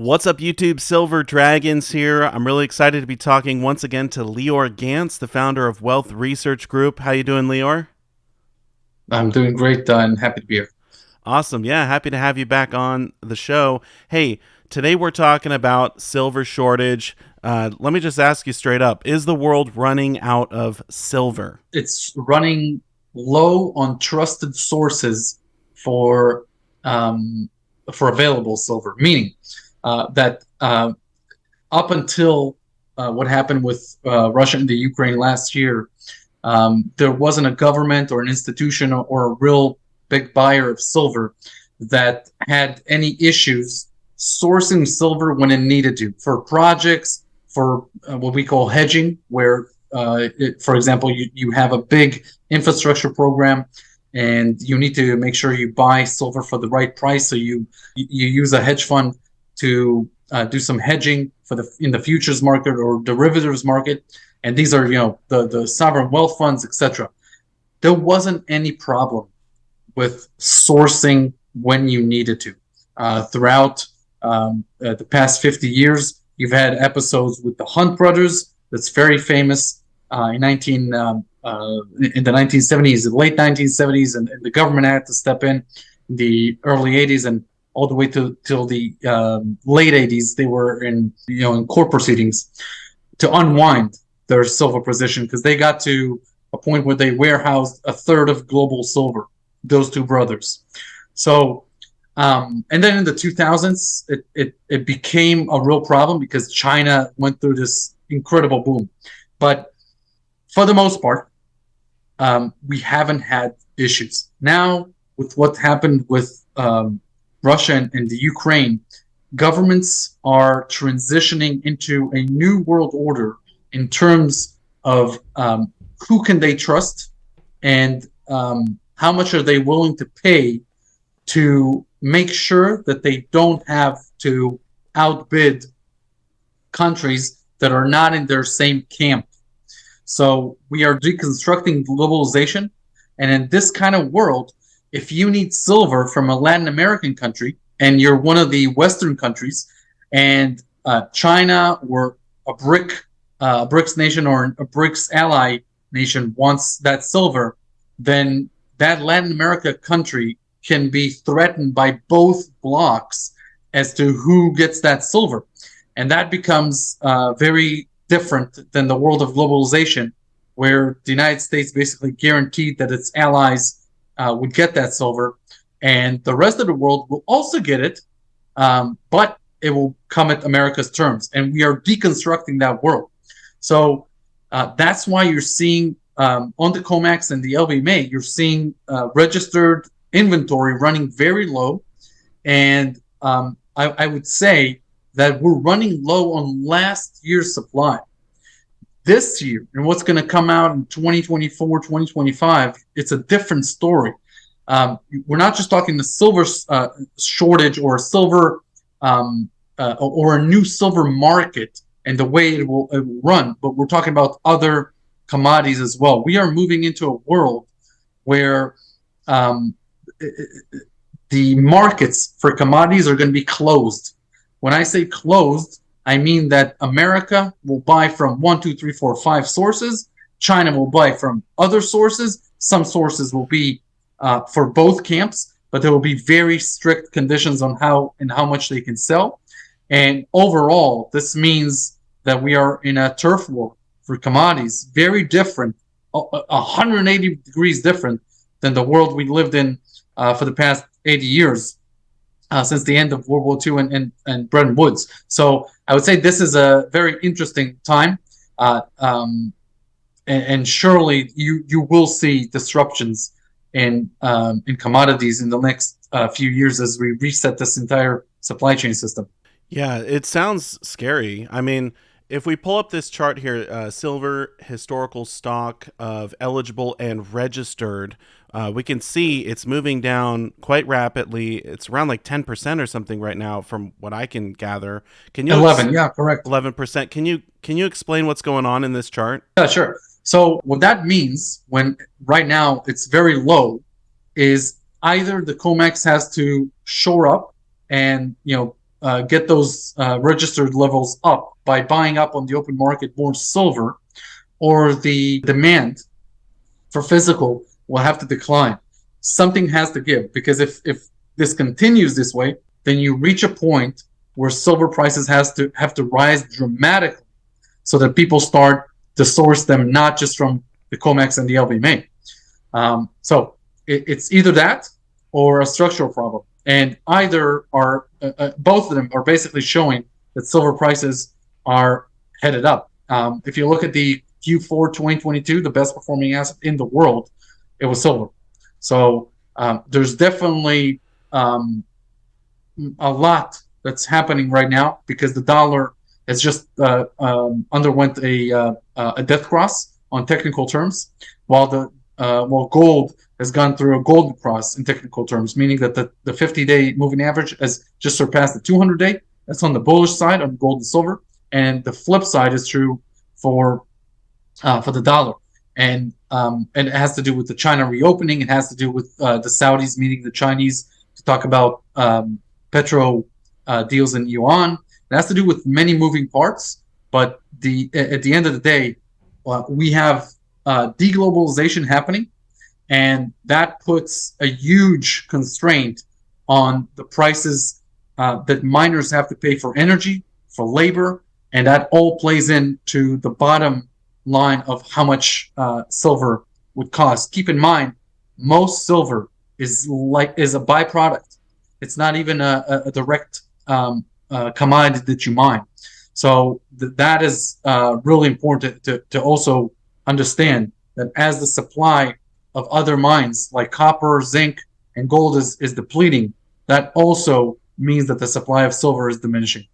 What's up, YouTube? Silver Dragons here. I'm really excited to be talking once again to Lior Gantz, the founder of Wealth Research Group. How you doing, Lior? I'm doing great and happy to be here. Awesome. Yeah, happy to have you back on the show. Hey, today we're talking about silver shortage. Let me just ask you straight up: is the world running out of silver? It's running low on trusted sources for um, for available silver, meaning that up until what happened with Russia and the Ukraine last year, there wasn't a government or an institution or a real big buyer of silver that had any issues sourcing silver when it needed to for projects, for what we call hedging, where, for example, you have a big infrastructure program and you need to make sure you buy silver for the right price. So you use a hedge fund to do some hedging for in the futures market or derivatives market, and these are the sovereign wealth funds, etc. There wasn't any problem with sourcing when you needed to. Throughout the past 50 years, you've had episodes with the Hunt brothers. That's very famous in the 1970s, the late 1970s, and the government had to step in the early 80s and all the way till the late 80s. They were in court proceedings to unwind their silver position because they got to a point where they warehoused a third of global silver. Those two brothers. So, and then in the 2000s, it became a real problem because China went through this incredible boom. But for the most part, we haven't had issues. Now, with what happened with Russia and the Ukraine, governments are transitioning into a new world order in terms of who can they trust and how much are they willing to pay to make sure that they don't have to outbid countries that are not in their same camp. So we are deconstructing globalization. And in this kind of world, if you need silver from a Latin American country and you're one of the Western countries and China or a BRICS nation or a BRICS ally nation wants that silver, then that Latin America country can be threatened by both blocks as to who gets that silver. And that becomes very different than the world of globalization, where the United States basically guaranteed that its allies would get that silver, and the rest of the world will also get it, but it will come at America's terms. And we are deconstructing that world. So that's why you're seeing on the comex and the lbma, you're seeing registered inventory running very low. And I would say that we're running low on last year's supply. This year, and what's going to come out in 2024, 2025, it's a different story. We're not just talking the silver shortage or silver or a new silver market and the way it will run, but we're talking about other commodities as well. We are moving into a world where the markets for commodities are going to be closed. When I say closed, I mean that America will buy from 1, 2, 3, 4, 5 sources. China will buy from other sources. Some sources will be for both camps, but there will be very strict conditions on how and how much they can sell. And overall, this means that we are in a turf war for commodities, very different, 180 degrees different than the world we lived in for the past 80 years. Since the end of World War II and Bretton Woods. So I would say this is a very interesting time. And surely you will see disruptions in commodities in the next few years as we reset this entire supply chain system. Yeah, it sounds scary. I mean, if we pull up this chart here, silver historical stock of eligible and registered, we can see it's moving down quite rapidly. It's around like 10% or something right now, from what I can gather. Can you 11, yeah, correct. 11%? Can you explain what's going on in this chart? Yeah, sure. So what that means when right now it's very low is either the COMEX has to shore up and get those registered levels up by buying up on the open market more silver, or the demand for physical will have to decline. Something has to give, because if this continues this way, then you reach a point where silver prices has to have to rise dramatically so that people start to source them not just from the COMEX and the lbma. So it's either that or a structural problem, and either are both of them are basically showing that silver prices are headed up. If you look at the Q4 2022, the best performing asset in the world, it was silver. So there's definitely a lot that's happening right now because the dollar has just underwent a death cross on technical terms, while gold has gone through a golden cross in technical terms, meaning that the 50-day moving average has just surpassed the 200-day. That's on the bullish side on gold and silver, and the flip side is true for the dollar. And it has to do with the China reopening. It has to do with the Saudis meeting the Chinese to talk about petro deals in yuan. It has to do with many moving parts. But at the end of the day, we have deglobalization happening, and that puts a huge constraint on the prices that miners have to pay for energy, for labor, and that all plays into the bottom line of how much silver would cost. Keep in mind, most silver is a byproduct. It's not even a direct commodity that you mine. So that is really important to also understand that as the supply of other mines like copper, zinc, and gold is depleting, that also means that the supply of silver is diminishing.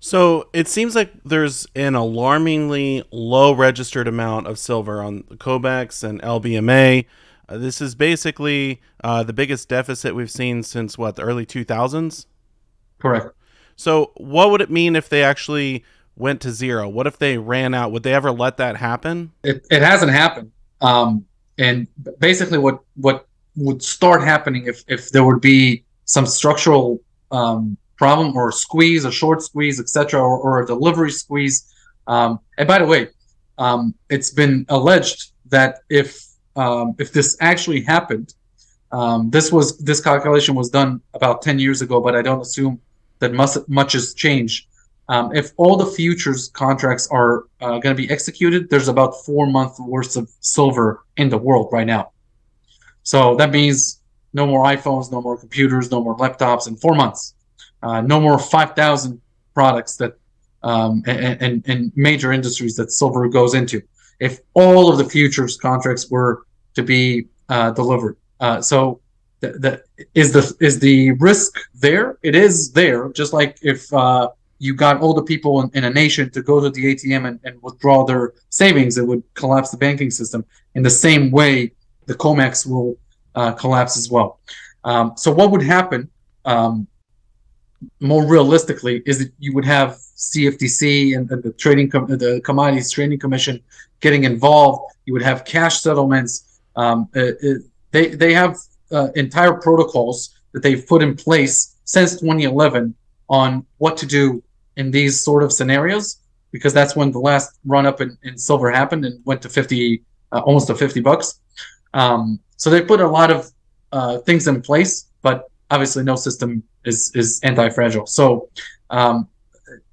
So it seems like there's an alarmingly low registered amount of silver on the COMEX and lbma. This is basically the biggest deficit we've seen since what, the early 2000s? Correct. So what would it mean if they actually went to zero? What if they ran out? Would they ever let that happen? It hasn't happened. And basically, what would start happening if there would be some structural problem or squeeze, a short squeeze, etc., or a delivery squeeze. And by the way, it's been alleged that if this actually happened, this calculation was done about 10 years ago, but I don't assume that much has changed. If all the futures contracts are going to be executed, there's about 4 months worth of silver in the world right now. So that means no more iPhones, no more computers, no more laptops in 4 months. No more 5,000 products that and major industries that silver goes into. If all of the futures contracts were to be delivered, so is the risk there? It is there. Just like if you got all the people in a nation to go to the ATM and withdraw their savings, it would collapse the banking system. In the same way, the COMEX will collapse as well. So what would happen more realistically is that you would have CFTC and the Commodities Trading Commission getting involved. You would have cash settlements. They have entire protocols that they've put in place since 2011 on what to do in these sort of scenarios, because that's when the last run up in silver happened and went to 50, almost to $50. So they put a lot of things in place, but obviously no system is anti-fragile. So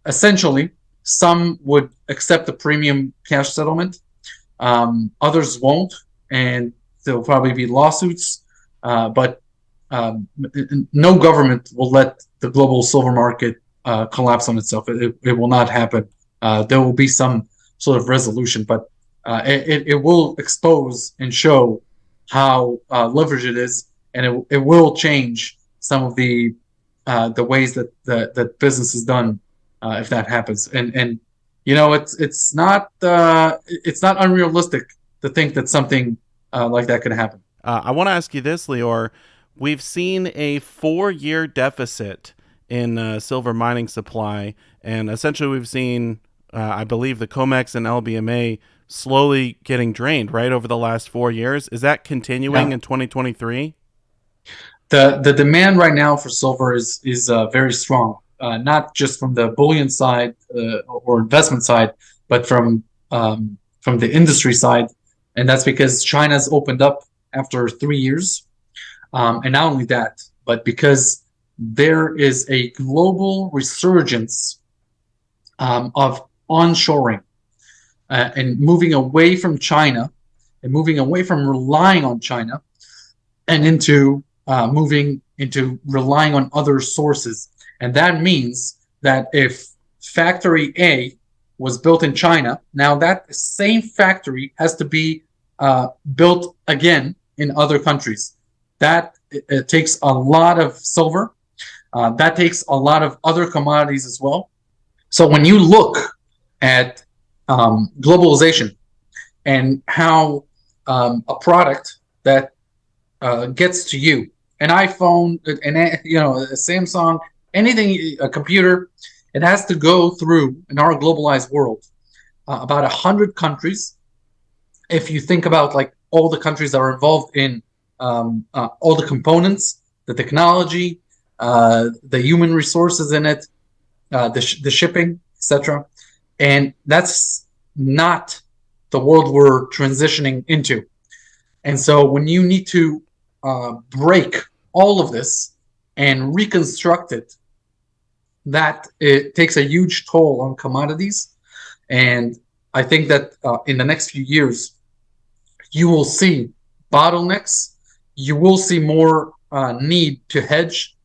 essentially, some would accept the premium cash settlement, others won't, and there'll probably be lawsuits. But no government will let the global silver market collapse on itself. It will not happen. There will be some sort of resolution, but it will expose and show how leveraged it is, and it will change some of the ways that business is done if that happens. And it's not unrealistic to think that something like that could happen. I want to ask you this, Lior. We've seen a 4-year deficit in silver mining supply, and essentially we've seen, I believe, the COMEX and lbma slowly getting drained right over the last 4 years. Is that continuing in 2023? The demand right now for silver is very strong. not just from the bullion side or investment side, but from the industry side, and that's because China's opened up after 3 years, and not only that, but because there is a global resurgence of onshoring and moving away from China and moving away from relying on China and into moving into relying on other sources. And that means that if factory A was built in China, now that same factory has to be built again in other countries. That it takes a lot of silver. That takes a lot of other commodities as well. So when you look at globalization and how a product that gets to you, an iPhone, a Samsung, anything, a computer, it has to go through in our globalized world about 100 countries. If you think about like all the countries that are involved in all the components, the technology, the human resources in it, the shipping, etc. And that's not the world we're transitioning into. And so when you need to break all of this and reconstruct it, that it takes a huge toll on commodities. And I think that in the next few years, you will see bottlenecks. You will see more need to hedge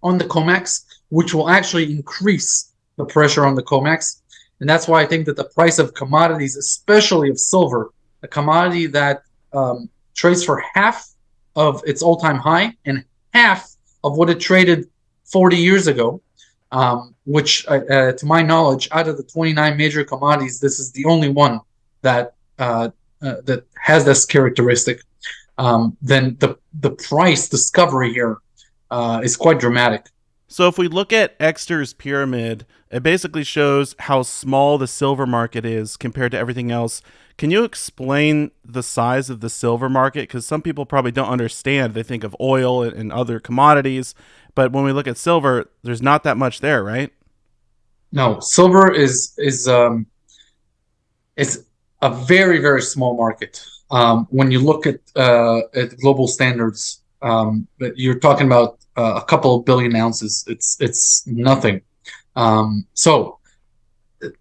on the comex, which will actually increase the pressure on the comex. And that's why I think that the price of commodities, especially of silver, a commodity that trades for half of its all-time high and half of what it traded 40 years ago, which, to my knowledge, out of the 29 major commodities, this is the only one that that has this characteristic. Then the price discovery here is quite dramatic. So if we look at Exter's pyramid, it basically shows how small the silver market is compared to everything else. Can you explain the size of the silver market? Because some people probably don't understand. They think of oil and other commodities, but when we look at silver, there's not that much there, right? No, silver is a very very small market. When you look at global standards, you're talking about a couple of billion ounces. It's nothing. So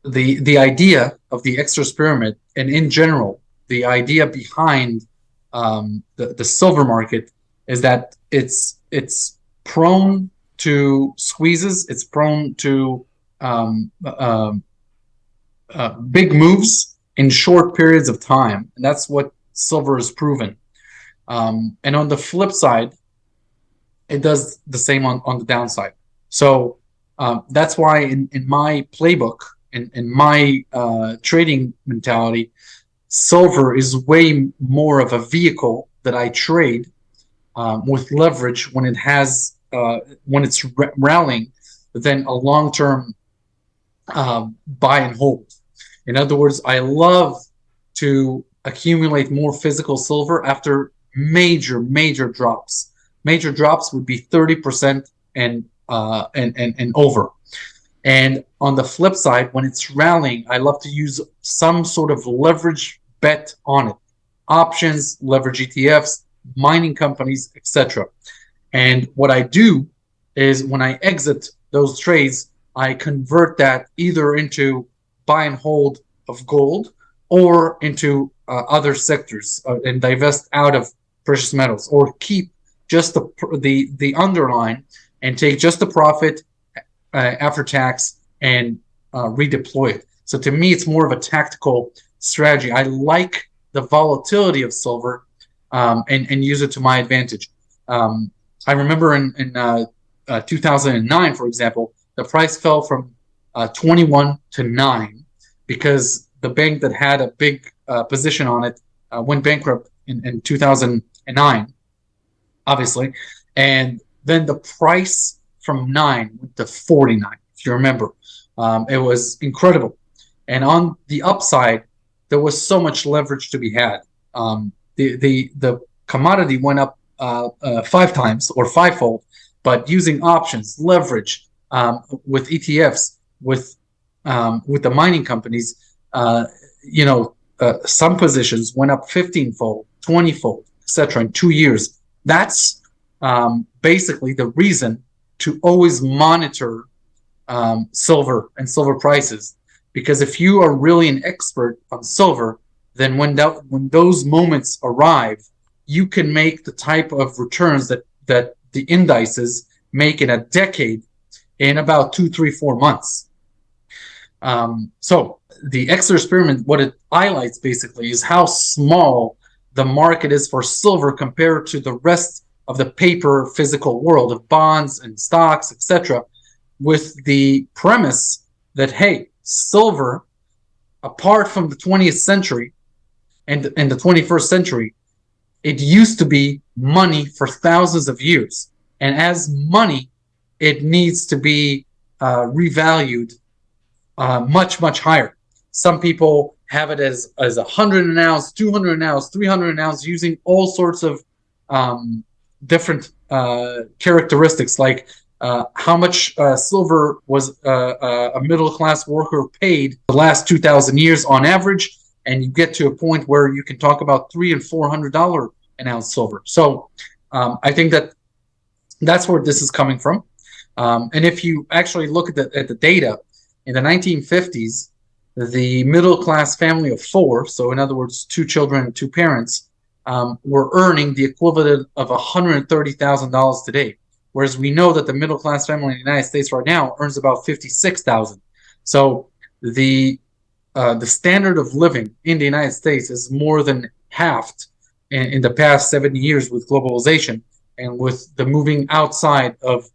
the idea of the Exodus pyramid, and in general, the idea behind the silver market is that it's prone to squeezes. It's prone to um, uh, big moves in short periods of time, and that's what silver has proven. And on the flip side, it does the same on the downside. So that's why in my playbook, in my trading mentality, silver is way more of a vehicle that I trade with leverage when it's rallying than a long-term buy and hold. In other words, I love to accumulate more physical silver after major drops. Major drops would be 30% and over. And on the flip side, when it's rallying, I love to use some sort of leverage bet on it. Options, leverage ETFs, mining companies, etc. And what I do is when I exit those trades, I convert that either into buy and hold of gold or into other sectors and divest out of precious metals, or keep just the underline and take just the profit after tax and redeploy it. So to me, it's more of a tactical strategy. I like the volatility of silver and use it to my advantage. I remember in 2009, for example, the price fell from 21 to 9 because the bank that had a big position on it went bankrupt in 2009, obviously. And then the price from 9 went to 49, if you remember. It was incredible. And on the upside, there was so much leverage to be had. The commodity went up 5 times or fivefold, but using options, leverage, with ETFs, with the mining companies, some positions went up 15-fold, 20-fold, etc. in 2 years. That's basically the reason to always monitor silver and silver prices. Because if you are really an expert on silver, then when those moments arrive, you can make the type of returns that the indices make in a decade in about 2, 3, 4 months. So the Exeter experiment, what it highlights basically is how small the market is for silver compared to the rest of the paper physical world of bonds and stocks, etc., with the premise that, hey, silver, apart from the 20th century and the 21st century, it used to be money for thousands of years. And as money, it needs to be revalued much, much higher. Some people have it as 100 an ounce, 200 an ounce, 300 an ounce, using all sorts of different characteristics, like how much silver was a middle class worker paid the last 2,000 years on average, and you get to a point where you can talk about $300 and $400 an ounce silver. So I think that's where this is coming from. And if you actually look at the data, in the 1950s, the middle class family of four, so in other words, two children and two parents, were earning the equivalent of $130,000 today. Whereas we know that the middle class family in the United States right now earns about 56,000. So the standard of living in the United States is more than halved in the past 70 years with globalization and with the moving outside of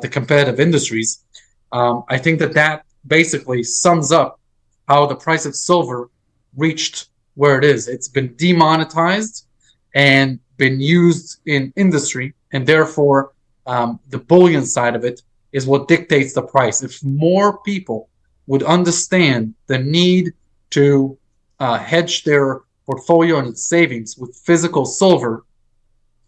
the competitive industries. I think that basically sums up how the price of silver reached where it is. It's been demonetized and been used in industry, and therefore the bullion side of it is what dictates the price. If more people would understand the need to hedge their portfolio and savings with physical silver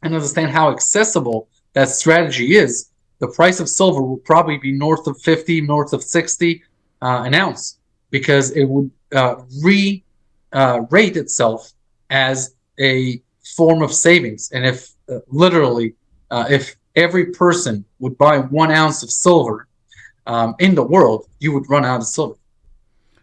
and understand how accessible that strategy is, the price of silver will probably be north of 50, north of 60 an ounce, because it would rate itself as a form of savings. And if if every person would buy 1 ounce of silver in the world, you would run out of silver.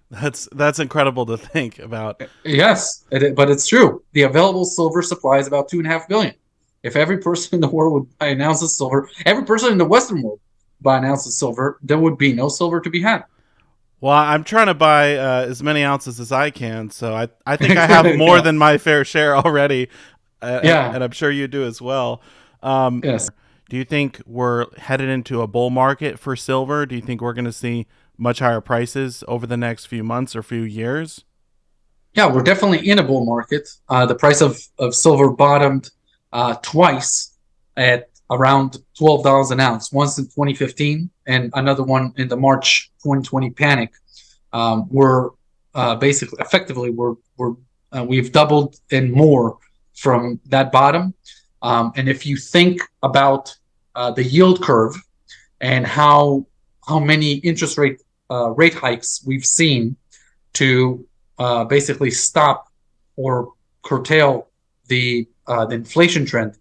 That's incredible to think about. Yes, but it's true. The available silver supply is about 2.5 billion. If every person in the world would buy an ounce of silver, every person in the Western world would buy an ounce of silver, there would be no silver to be had. Well, I'm trying to buy as many ounces as I can, so I think I have more Yeah, than my fair share already, yeah, and I'm sure you do as well. yes. Do you think we're headed into a bull market for silver? Do you think we're going to see much higher prices over the next few months or few years? Yeah, we're definitely in a bull market. The price of silver bottomed twice at around $12 an ounce, once in 2015 and another one in the March 2020 panic. We're basically, effectively, we've doubled and more from that bottom. And if you think about the yield curve and how many interest rate hikes we've seen to basically stop or curtail the inflation trend.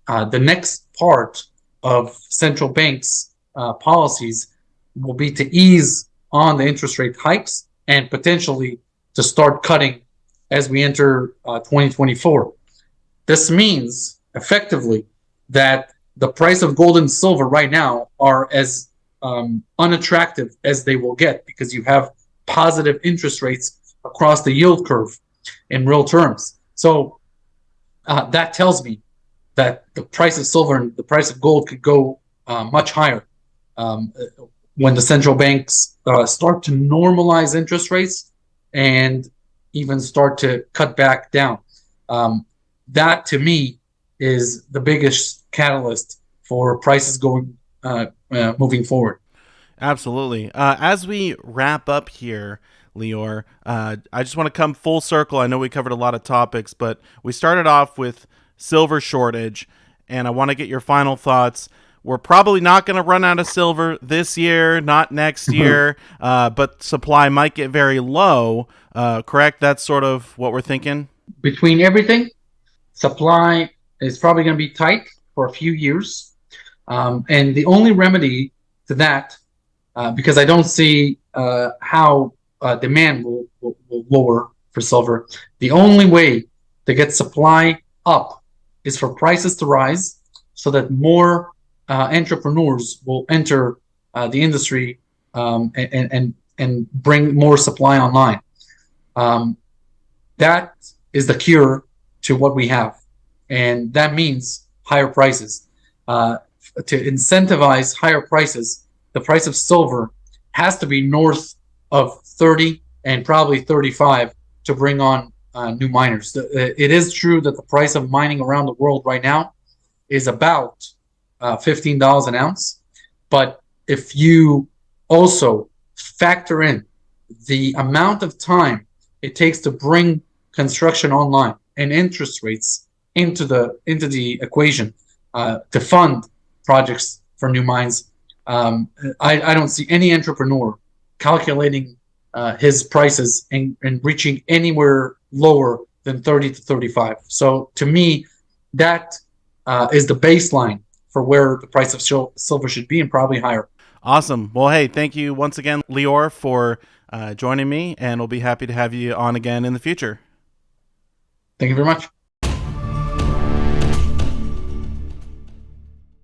The next part of central banks' policies will be to ease on the interest rate hikes and potentially to start cutting as we enter 2024. This means effectively that the price of gold and silver right now are as unattractive as they will get, because you have positive interest rates across the yield curve in real terms. So that tells me that the price of silver and the price of gold could go much higher um, when the central banks start to normalize interest rates and even start to cut back down. That to me is the biggest catalyst for prices going moving forward. Absolutely. As we wrap up here, Lior, I just want to come full circle. I know we covered a lot of topics, but we started off with silver shortage, and I want to get your final thoughts. we're probably not going to run out of silver this year, not next year, but supply might get very low. Correct? That's sort of what we're thinking. Between everything, supply is probably going to be tight for a few years. And the only remedy to that, because I don't see how demand will lower for silver, the only way to get supply up is for prices to rise so that more entrepreneurs will enter the industry and bring more supply online. Um, that is the cure to what we have, and that means higher prices. To incentivize higher prices, the price of silver has to be north of 30 and probably 35 to bring on new miners. It is true that the price of mining around the world right now is about $15 an ounce, but if you also factor in the amount of time it takes to bring construction online and interest rates into the equation to fund projects for new mines. I don't see any entrepreneur calculating his prices and reaching anywhere lower than 30 to 35. So to me, that is the baseline for where the price of silver should be, and probably higher. Awesome. Well, hey, thank you once again, Lior, for joining me, and we'll be happy to have you on again in the future. Thank you very much.